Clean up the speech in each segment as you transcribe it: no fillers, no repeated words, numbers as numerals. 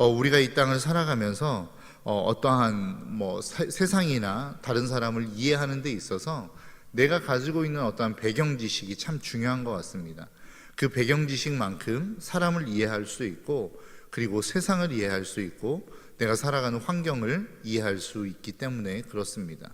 우리가 이 땅을 살아가면서 어떠한 세상이나 다른 사람을 이해하는 데 있어서 내가 가지고 있는 어떠한 배경 지식이 참 중요한 것 같습니다. 그 배경 지식만큼 사람을 이해할 수 있고, 그리고 세상을 이해할 수 있고, 내가 살아가는 환경을 이해할 수 있기 때문에 그렇습니다.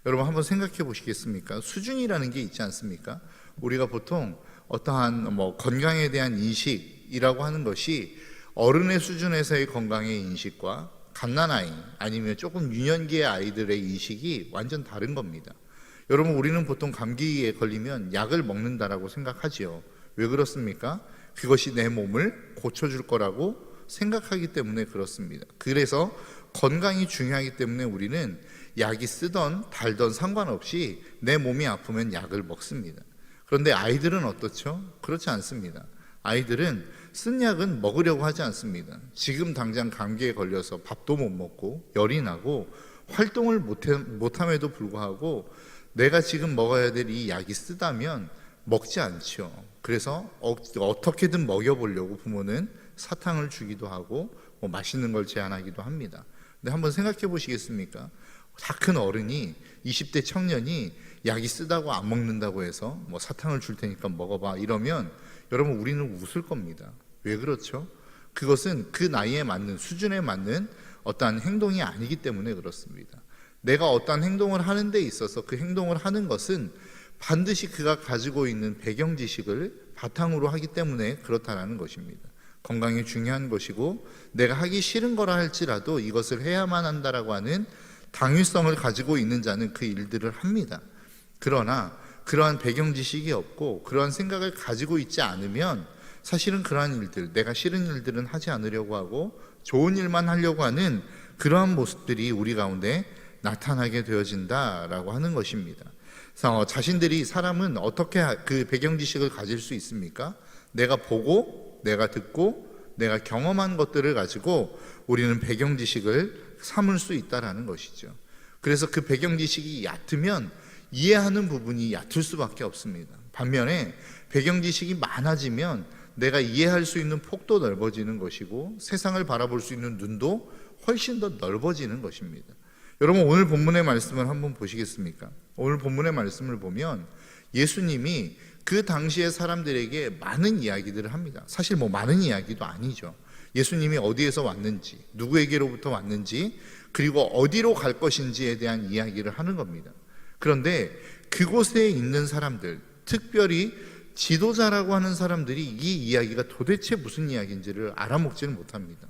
여러분 한번 생각해 보시겠습니까? 수준이라는 게 있지 않습니까? 우리가 보통 어떠한 건강에 대한 인식이라고 하는 것이 어른의 수준에서의 건강의 인식과 갓난아이 아니면 조금 유년기의 아이들의 인식이 완전 다른 겁니다. 여러분, 우리는 보통 감기에 걸리면 약을 먹는다라고 생각하지요. 왜 그렇습니까? 그것이 내 몸을 고쳐줄 거라고 생각하기 때문에 그렇습니다. 그래서 건강이 중요하기 때문에 우리는 약이 쓰던 달던 상관없이 내 몸이 아프면 약을 먹습니다. 그런데 아이들은 어떻죠? 그렇지 않습니다. 아이들은 쓴 약은 먹으려고 하지 않습니다. 지금 당장 감기에 걸려서 밥도 못 먹고 열이 나고 활동을 못함에도 불구하고 내가 지금 먹어야 될 이 약이 쓰다면 먹지 않죠. 그래서 어떻게든 먹여보려고 부모는 사탕을 주기도 하고 맛있는 걸 제안하기도 합니다. 근데 한번 생각해 보시겠습니까? 다 큰 어른이 20대 청년이 약이 쓰다고 안 먹는다고 해서 사탕을 줄 테니까 먹어봐 이러면 여러분 우리는 웃을 겁니다. 왜 그렇죠? 그것은 그 나이에 맞는 수준에 맞는 어떠한 행동이 아니기 때문에 그렇습니다. 내가 어떠한 행동을 하는 데 있어서 그 행동을 하는 것은 반드시 그가 가지고 있는 배경 지식을 바탕으로 하기 때문에 그렇다는 것입니다. 건강이 중요한 것이고 내가 하기 싫은 거라 할지라도 이것을 해야만 한다라고 하는 당위성을 가지고 있는 자는 그 일들을 합니다. 그러나 그러한 배경 지식이 없고 그러한 생각을 가지고 있지 않으면 사실은 그러한 일들, 내가 싫은 일들은 하지 않으려고 하고 좋은 일만 하려고 하는 그러한 모습들이 우리 가운데 나타나게 되어진다라고 하는 것입니다. 자신들이 사람은 어떻게 그 배경 지식을 가질 수 있습니까? 내가 보고 내가 듣고 내가 경험한 것들을 가지고 우리는 배경 지식을 삼을 수 있다라는 것이죠. 그래서 그 배경 지식이 얕으면 이해하는 부분이 얕을 수밖에 없습니다. 반면에 배경 지식이 많아지면 내가 이해할 수 있는 폭도 넓어지는 것이고 세상을 바라볼 수 있는 눈도 훨씬 더 넓어지는 것입니다. 여러분, 오늘 본문의 말씀을 한번 보시겠습니까? 오늘 본문의 말씀을 보면 예수님이 그 당시의 사람들에게 많은 이야기들을 합니다. 사실 많은 이야기도 아니죠. 예수님이 어디에서 왔는지, 누구에게로부터 왔는지, 그리고 어디로 갈 것인지에 대한 이야기를 하는 겁니다. 그런데 그곳에 있는 사람들, 특별히 지도자라고 하는 사람들이 이 이야기가 도대체 무슨 이야기인지를 알아먹지는 못합니다.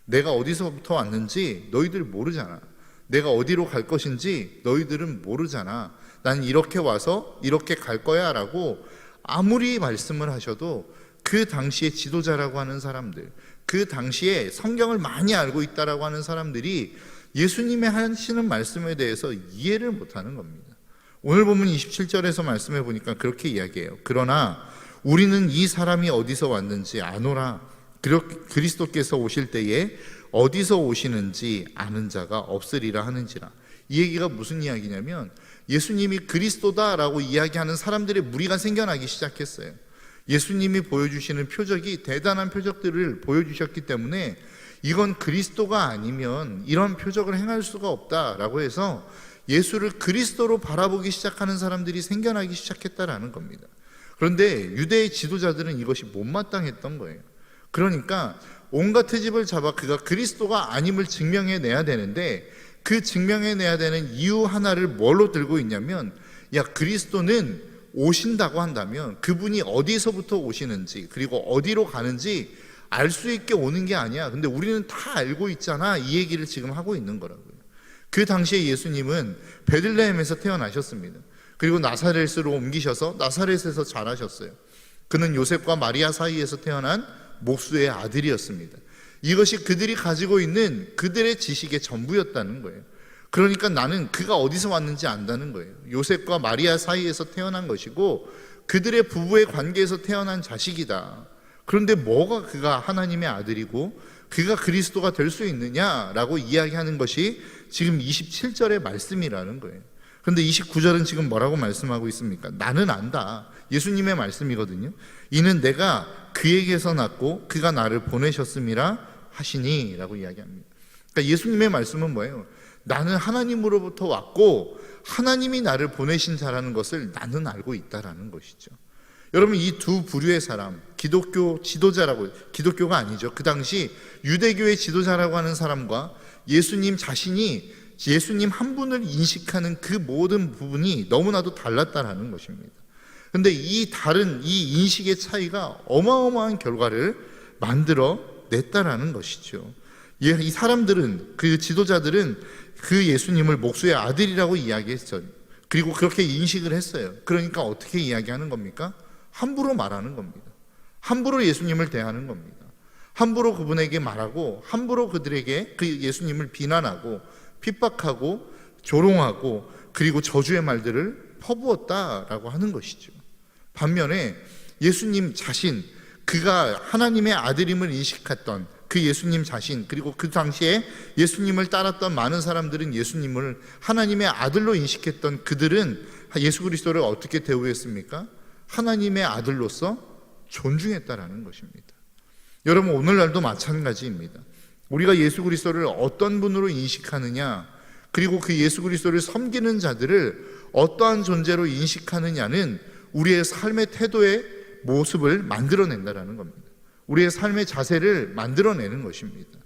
내가 어디서부터 왔는지 너희들 모르잖아. 내가 어디로 갈 것인지 너희들은 모르잖아. 난 이렇게 와서 이렇게 갈 거야 라고 아무리 말씀을 하셔도 그 당시에 지도자라고 하는 사람들, 그 당시에 성경을 많이 알고 있다라고 하는 사람들이 예수님의 하시는 말씀에 대해서 이해를 못하는 겁니다. 오늘 본문 27절에서 말씀해 보니까 그렇게 이야기해요. 그러나 우리는 이 사람이 어디서 왔는지 아노라. 그리스도께서 오실 때에 어디서 오시는지 아는 자가 없으리라 하는지라. 이 얘기가 무슨 이야기냐면 예수님이 그리스도다라고 이야기하는 사람들의 무리가 생겨나기 시작했어요. 예수님이 보여주시는 표적이 대단한 표적들을 보여주셨기 때문에 이건 그리스도가 아니면 이런 표적을 행할 수가 없다라고 해서 예수를 그리스도로 바라보기 시작하는 사람들이 생겨나기 시작했다라는 겁니다. 그런데 유대의 지도자들은 이것이 못마땅했던 거예요. 그러니까 온갖 트집을 잡아 그가 그리스도가 아님을 증명해내야 되는데 그 증명해내야 되는 이유 하나를 뭘로 들고 있냐면 그리스도는 오신다고 한다면 그분이 어디서부터 오시는지 그리고 어디로 가는지 알 수 있게 오는 게 아니야. 근데 우리는 다 알고 있잖아. 이 얘기를 지금 하고 있는 거라고요. 그 당시에 예수님은 베들레헴에서 태어나셨습니다. 그리고 나사렛으로 옮기셔서 나사렛에서 자라셨어요. 그는 요셉과 마리아 사이에서 태어난 목수의 아들이었습니다. 이것이 그들이 가지고 있는 그들의 지식의 전부였다는 거예요. 그러니까 나는 그가 어디서 왔는지 안다는 거예요. 요셉과 마리아 사이에서 태어난 것이고 그들의 부부의 관계에서 태어난 자식이다. 그런데 뭐가 그가 하나님의 아들이고 그가 그리스도가 될 수 있느냐라고 이야기하는 것이 지금 27절의 말씀이라는 거예요. 그런데 29절은 지금 뭐라고 말씀하고 있습니까? 나는 안다. 예수님의 말씀이거든요. 이는 내가 그에게서 났고 그가 나를 보내셨음이라 하시니라고 이야기합니다. 그러니까 예수님의 말씀은 뭐예요? 나는 하나님으로부터 왔고 하나님이 나를 보내신 자라는 것을 나는 알고 있다라는 것이죠. 여러분, 이 두 부류의 사람, 기독교 지도자라고, 기독교가 아니죠, 그 당시 유대교의 지도자라고 하는 사람과 예수님 자신이 예수님 한 분을 인식하는 그 모든 부분이 너무나도 달랐다라는 것입니다. 그런데 이 다른 이 인식의 차이가 어마어마한 결과를 만들어 냈다라는 것이죠. 이 사람들은, 그 지도자들은 그 예수님을 목수의 아들이라고 이야기했어요. 그리고 그렇게 인식을 했어요. 그러니까 어떻게 이야기하는 겁니까? 함부로 말하는 겁니다. 함부로 예수님을 대하는 겁니다. 함부로 그분에게 말하고, 함부로 그들에게 그 예수님을 비난하고 핍박하고 조롱하고 그리고 저주의 말들을 퍼부었다라고 하는 것이죠. 반면에 예수님 자신, 그가 하나님의 아들임을 인식했던 그 예수님 자신, 그리고 그 당시에 예수님을 따랐던 많은 사람들은 예수님을 하나님의 아들로 인식했던 그들은 예수 그리스도를 어떻게 대우했습니까? 하나님의 아들로서 존중했다라는 것입니다. 여러분, 오늘날도 마찬가지입니다. 우리가 예수 그리스도를 어떤 분으로 인식하느냐, 그리고 그 예수 그리스도를 섬기는 자들을 어떠한 존재로 인식하느냐는 우리의 삶의 태도의 모습을 만들어낸다라는 겁니다. 우리의 삶의 자세를 만들어내는 것입니다.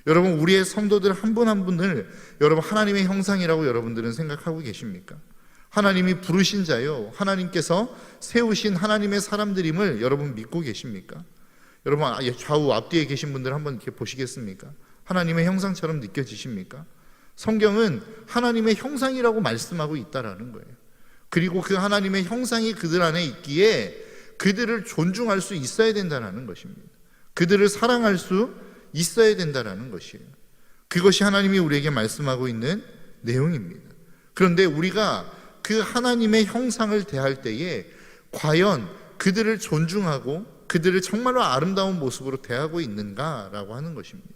여러분, 우리의 성도들 한 분 한 분을 여러분 하나님의 형상이라고 여러분들은 생각하고 계십니까? 하나님이 부르신 자요, 하나님께서 세우신 하나님의 사람들임을 여러분 믿고 계십니까? 여러분, 좌우 앞뒤에 계신 분들 한번 이렇게 보시겠습니까? 하나님의 형상처럼 느껴지십니까? 성경은 하나님의 형상이라고 말씀하고 있다라는 거예요. 그리고 그 하나님의 형상이 그들 안에 있기에 그들을 존중할 수 있어야 된다는 것입니다. 그들을 사랑할 수 있어야 된다는 것이에요. 그것이 하나님이 우리에게 말씀하고 있는 내용입니다. 그런데 우리가 그 하나님의 형상을 대할 때에 과연 그들을 존중하고 그들을 정말로 아름다운 모습으로 대하고 있는가라고 하는 것입니다.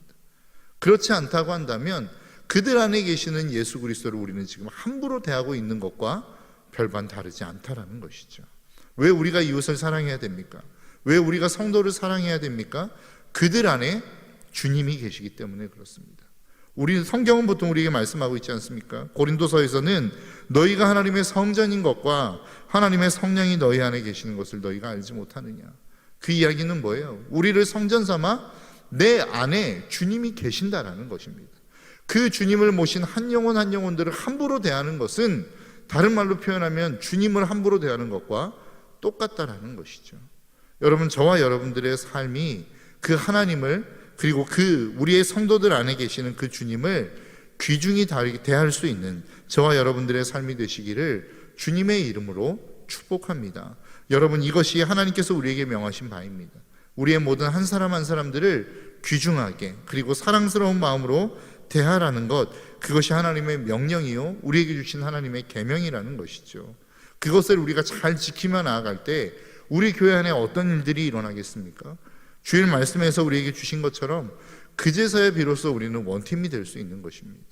그렇지 않다고 한다면 그들 안에 계시는 예수 그리스도를 우리는 지금 함부로 대하고 있는 것과 별반 다르지 않다라는 것이죠. 왜 우리가 이웃을 사랑해야 됩니까? 왜 우리가 성도를 사랑해야 됩니까? 그들 안에 주님이 계시기 때문에 그렇습니다. 우리 성경은 보통 우리에게 말씀하고 있지 않습니까? 고린도서에서는 너희가 하나님의 성전인 것과 하나님의 성령이 너희 안에 계시는 것을 너희가 알지 못하느냐. 그 이야기는 뭐예요? 우리를 성전 삼아 내 안에 주님이 계신다라는 것입니다. 그 주님을 모신 한 영혼 한 영혼들을 함부로 대하는 것은 다른 말로 표현하면 주님을 함부로 대하는 것과 똑같다라는 것이죠. 여러분, 저와 여러분들의 삶이 그 하나님을, 그리고 그 우리의 성도들 안에 계시는 그 주님을 귀중히 다르게 대할 수 있는 저와 여러분들의 삶이 되시기를 주님의 이름으로 축복합니다. 여러분, 이것이 하나님께서 우리에게 명하신 바입니다. 우리의 모든 한 사람 한 사람들을 귀중하게 그리고 사랑스러운 마음으로 대하라는 것, 그것이 하나님의 명령이요 우리에게 주신 하나님의 계명이라는 것이죠. 그것을 우리가 잘 지키며 나아갈 때 우리 교회 안에 어떤 일들이 일어나겠습니까? 주일 말씀에서 우리에게 주신 것처럼 그제서야 비로소 우리는 원팀이 될 수 있는 것입니다.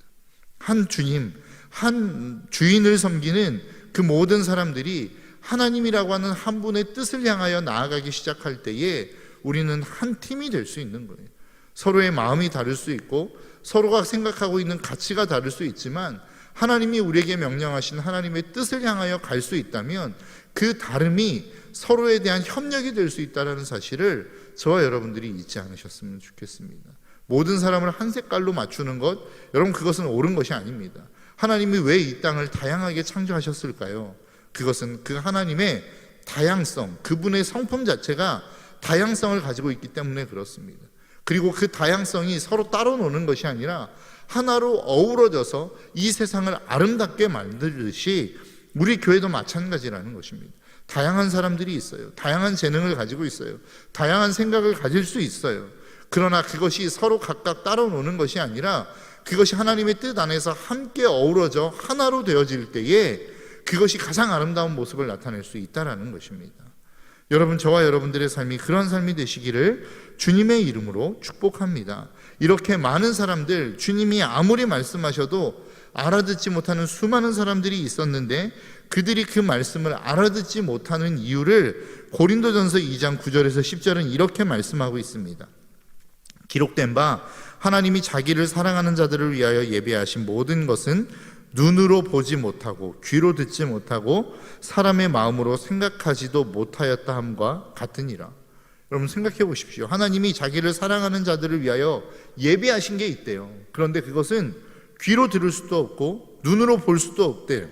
한 주님, 한 주인을 섬기는 그 모든 사람들이 하나님이라고 하는 한 분의 뜻을 향하여 나아가기 시작할 때에 우리는 한 팀이 될 수 있는 거예요. 서로의 마음이 다를 수 있고 서로가 생각하고 있는 가치가 다를 수 있지만 하나님이 우리에게 명령하신 하나님의 뜻을 향하여 갈 수 있다면 그 다름이 서로에 대한 협력이 될 수 있다는 사실을 저와 여러분들이 잊지 않으셨으면 좋겠습니다. 모든 사람을 한 색깔로 맞추는 것, 여러분, 그것은 옳은 것이 아닙니다. 하나님이 왜 이 땅을 다양하게 창조하셨을까요? 그것은 그 하나님의 다양성, 그분의 성품 자체가 다양성을 가지고 있기 때문에 그렇습니다. 그리고 그 다양성이 서로 따로 노는 것이 아니라 하나로 어우러져서 이 세상을 아름답게 만들듯이 우리 교회도 마찬가지라는 것입니다. 다양한 사람들이 있어요. 다양한 재능을 가지고 있어요. 다양한 생각을 가질 수 있어요. 그러나 그것이 서로 각각 따로 노는 것이 아니라 그것이 하나님의 뜻 안에서 함께 어우러져 하나로 되어질 때에 그것이 가장 아름다운 모습을 나타낼 수 있다는 것입니다. 여러분, 저와 여러분들의 삶이 그런 삶이 되시기를 주님의 이름으로 축복합니다. 이렇게 많은 사람들, 주님이 아무리 말씀하셔도 알아듣지 못하는 수많은 사람들이 있었는데 그들이 그 말씀을 알아듣지 못하는 이유를 고린도전서 2장 9절에서 10절은 이렇게 말씀하고 있습니다. 기록된 바 하나님이 자기를 사랑하는 자들을 위하여 예비하신 모든 것은 눈으로 보지 못하고 귀로 듣지 못하고 사람의 마음으로 생각하지도 못하였다 함과 같으니라. 여러분 생각해 보십시오. 하나님이 자기를 사랑하는 자들을 위하여 예비하신 게 있대요. 그런데 그것은 귀로 들을 수도 없고 눈으로 볼 수도 없대요.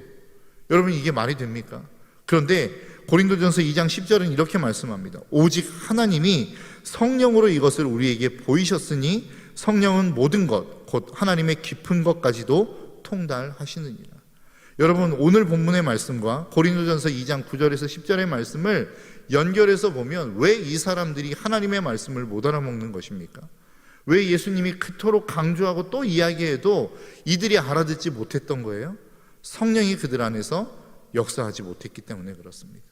여러분 이게 말이 됩니까? 그런데 고린도전서 2장 10절은 이렇게 말씀합니다. 오직 하나님이 성령으로 이것을 우리에게 보이셨으니 성령은 모든 것 곧 하나님의 깊은 것까지도 통달하시느니라. 여러분 오늘 본문의 말씀과 고린도전서 2장 9절에서 10절의 말씀을 연결해서 보면 왜 이 사람들이 하나님의 말씀을 못 알아먹는 것입니까? 왜 예수님이 그토록 강조하고 또 이야기해도 이들이 알아듣지 못했던 거예요? 성령이 그들 안에서 역사하지 못했기 때문에 그렇습니다.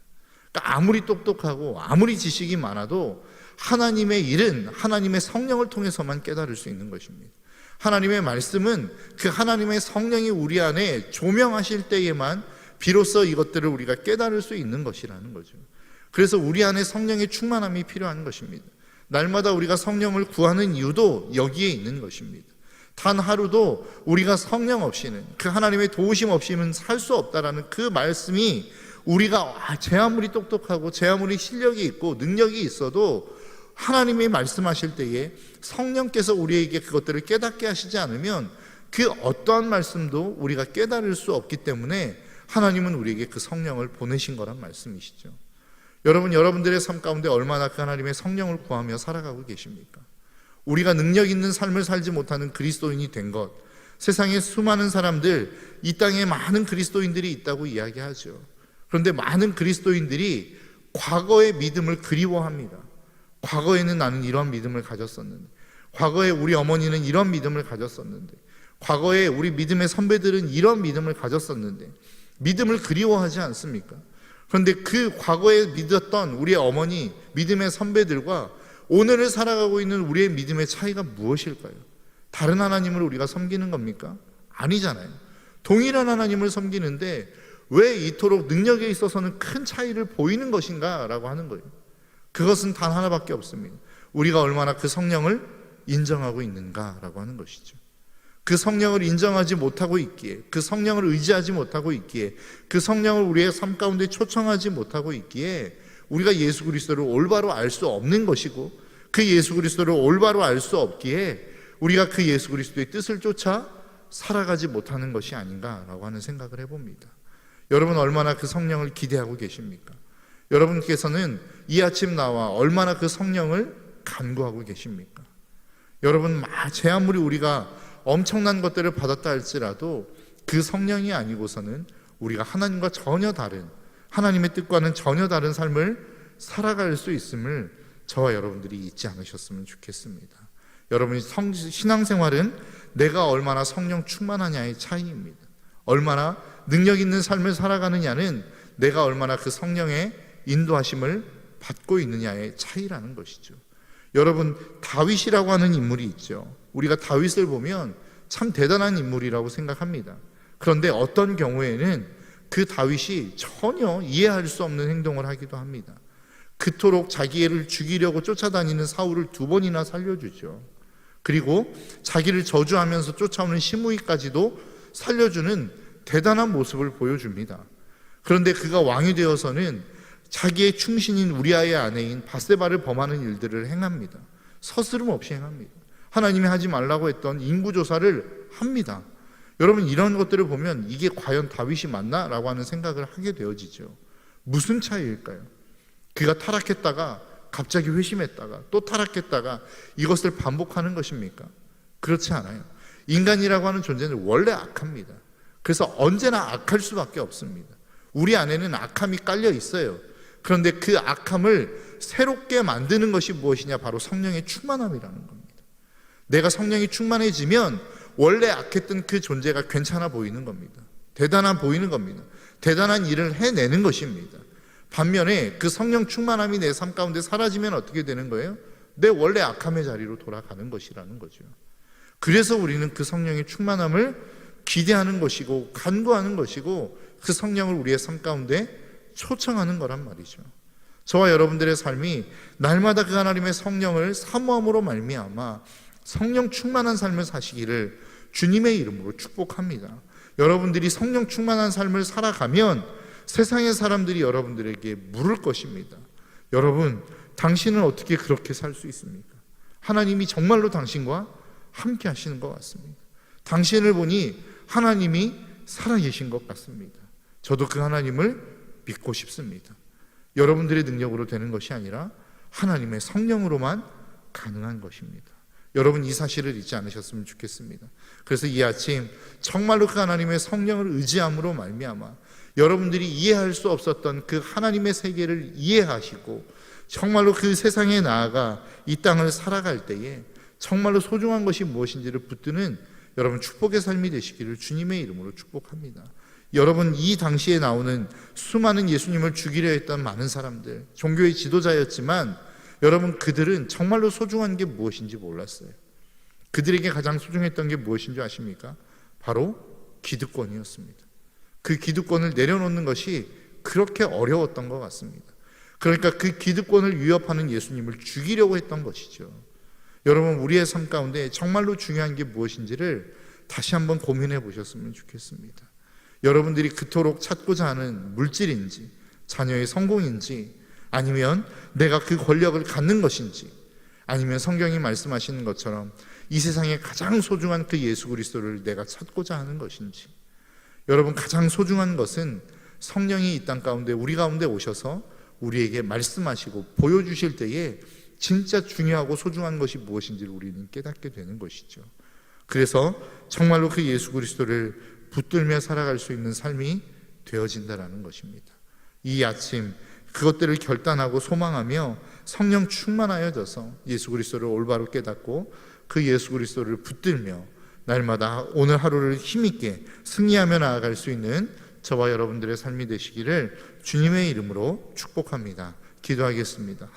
그러니까 아무리 똑똑하고 아무리 지식이 많아도 하나님의 일은 하나님의 성령을 통해서만 깨달을 수 있는 것입니다. 하나님의 말씀은 그 하나님의 성령이 우리 안에 조명하실 때에만 비로소 이것들을 우리가 깨달을 수 있는 것이라는 거죠. 그래서 우리 안에 성령의 충만함이 필요한 것입니다. 날마다 우리가 성령을 구하는 이유도 여기에 있는 것입니다. 단 하루도 우리가 성령 없이는, 그 하나님의 도우심 없이는 살 수 없다라는 그 말씀이 우리가 제 아무리 똑똑하고 제 아무리 실력이 있고 능력이 있어도 하나님이 말씀하실 때에 성령께서 우리에게 그것들을 깨닫게 하시지 않으면 그 어떠한 말씀도 우리가 깨달을 수 없기 때문에 하나님은 우리에게 그 성령을 보내신 거란 말씀이시죠. 여러분, 여러분들의 삶 가운데 얼마나 그 하나님의 성령을 구하며 살아가고 계십니까? 우리가 능력 있는 삶을 살지 못하는 그리스도인이 된 것, 세상에 수많은 사람들, 이 땅에 많은 그리스도인들이 있다고 이야기하죠. 그런데 많은 그리스도인들이 과거의 믿음을 그리워합니다. 과거에는 나는 이런 믿음을 가졌었는데, 과거에 우리 어머니는 이런 믿음을 가졌었는데, 과거에 우리 믿음의 선배들은 이런 믿음을 가졌었는데, 믿음을 그리워하지 않습니까? 그런데 그 과거에 믿었던 우리의 어머니, 믿음의 선배들과 오늘을 살아가고 있는 우리의 믿음의 차이가 무엇일까요? 다른 하나님을 우리가 섬기는 겁니까? 아니잖아요. 동일한 하나님을 섬기는데 왜 이토록 능력에 있어서는 큰 차이를 보이는 것인가? 라고 하는 거예요. 그것은 단 하나밖에 없습니다. 우리가 얼마나 그 성령을 인정하고 있는가라고 하는 것이죠. 그 성령을 인정하지 못하고 있기에, 그 성령을 의지하지 못하고 있기에, 그 성령을 우리의 삶 가운데 초청하지 못하고 있기에 우리가 예수 그리스도를 올바로 알 수 없는 것이고, 그 예수 그리스도를 올바로 알 수 없기에 우리가 그 예수 그리스도의 뜻을 쫓아 살아가지 못하는 것이 아닌가라고 하는 생각을 해봅니다. 여러분 얼마나 그 성령을 기대하고 계십니까? 여러분께서는 이 아침 나와 얼마나 그 성령을 간구하고 계십니까? 여러분 제 아무리 우리가 엄청난 것들을 받았다 할지라도 그 성령이 아니고서는 우리가 하나님과 전혀 다른, 하나님의 뜻과는 전혀 다른 삶을 살아갈 수 있음을 저와 여러분들이 잊지 않으셨으면 좋겠습니다. 여러분이 신앙생활은 내가 얼마나 성령 충만하냐의 차이입니다. 얼마나 능력 있는 삶을 살아가느냐는 내가 얼마나 그 성령의 인도하심을 받고 있느냐의 차이라는 것이죠. 여러분 다윗이라고 하는 인물이 있죠. 우리가 다윗을 보면 참 대단한 인물이라고 생각합니다. 그런데 어떤 경우에는 그 다윗이 전혀 이해할 수 없는 행동을 하기도 합니다. 그토록 자기를 죽이려고 쫓아다니는 사울을 2번이나 살려주죠. 그리고 자기를 저주하면서 쫓아오는 시므이까지도 살려주는 대단한 모습을 보여줍니다. 그런데 그가 왕이 되어서는 자기의 충신인 우리아의 아내인 바세바를 범하는 일들을 행합니다. 서스름 없이 행합니다. 하나님이 하지 말라고 했던 인구조사를 합니다. 여러분 이런 것들을 보면 이게 과연 다윗이 맞나? 라고 하는 생각을 하게 되어지죠. 무슨 차이일까요? 그가 타락했다가 갑자기 회심했다가 또 타락했다가 이것을 반복하는 것입니까? 그렇지 않아요. 인간이라고 하는 존재는 원래 악합니다. 그래서 언제나 악할 수밖에 없습니다. 우리 안에는 악함이 깔려 있어요. 그런데 그 악함을 새롭게 만드는 것이 무엇이냐? 바로 성령의 충만함이라는 겁니다. 내가 성령이 충만해지면 원래 악했던 그 존재가 괜찮아 보이는 겁니다. 대단한 보이는 겁니다. 대단한 일을 해내는 것입니다. 반면에 그 성령 충만함이 내 삶 가운데 사라지면 어떻게 되는 거예요? 내 원래 악함의 자리로 돌아가는 것이라는 거죠. 그래서 우리는 그 성령의 충만함을 기대하는 것이고 간구하는 것이고 그 성령을 우리의 삶 가운데 초청하는 거란 말이죠. 저와 여러분들의 삶이 날마다 그 하나님의 성령을 사모함으로 말미암아 성령 충만한 삶을 사시기를 주님의 이름으로 축복합니다. 여러분들이 성령 충만한 삶을 살아가면 세상의 사람들이 여러분들에게 물을 것입니다. 여러분, 당신은 어떻게 그렇게 살 수 있습니까? 하나님이 정말로 당신과 함께 하시는 것 같습니다. 당신을 보니 하나님이 살아계신 것 같습니다. 저도 그 하나님을 믿고 싶습니다. 여러분들의 능력으로 되는 것이 아니라 하나님의 성령으로만 가능한 것입니다. 여러분, 이 사실을 잊지 않으셨으면 좋겠습니다. 그래서 이 아침 정말로 그 하나님의 성령을 의지함으로 말미암아 여러분들이 이해할 수 없었던 그 하나님의 세계를 이해하시고 정말로 그 세상에 나아가 이 땅을 살아갈 때에 정말로 소중한 것이 무엇인지를 붙드는 여러분 축복의 삶이 되시기를 주님의 이름으로 축복합니다. 여러분, 이 당시에 나오는 수많은 예수님을 죽이려 했던 많은 사람들, 종교의 지도자였지만 여러분, 그들은 정말로 소중한 게 무엇인지 몰랐어요. 그들에게 가장 소중했던 게 무엇인지 아십니까? 바로 기득권이었습니다. 그 기득권을 내려놓는 것이 그렇게 어려웠던 것 같습니다. 그러니까 그 기득권을 위협하는 예수님을 죽이려고 했던 것이죠. 여러분, 우리의 삶 가운데 정말로 중요한 게 무엇인지를 다시 한번 고민해 보셨으면 좋겠습니다. 여러분들이 그토록 찾고자 하는 물질인지, 자녀의 성공인지, 아니면 내가 그 권력을 갖는 것인지, 아니면 성경이 말씀하시는 것처럼 이 세상에 가장 소중한 그 예수 그리스도를 내가 찾고자 하는 것인지. 여러분, 가장 소중한 것은 성령이 이 땅 가운데 우리 가운데 오셔서 우리에게 말씀하시고 보여주실 때에 진짜 중요하고 소중한 것이 무엇인지를 우리는 깨닫게 되는 것이죠. 그래서 정말로 그 예수 그리스도를 붙들며 살아갈 수 있는 삶이 되어진다라는 것입니다. 이 아침 그것들을 결단하고 소망하며 성령 충만하여져서 예수 그리스도를 올바로 깨닫고 그 예수 그리스도를 붙들며 날마다 오늘 하루를 힘있게 승리하며 나아갈 수 있는 저와 여러분들의 삶이 되시기를 주님의 이름으로 축복합니다. 기도하겠습니다.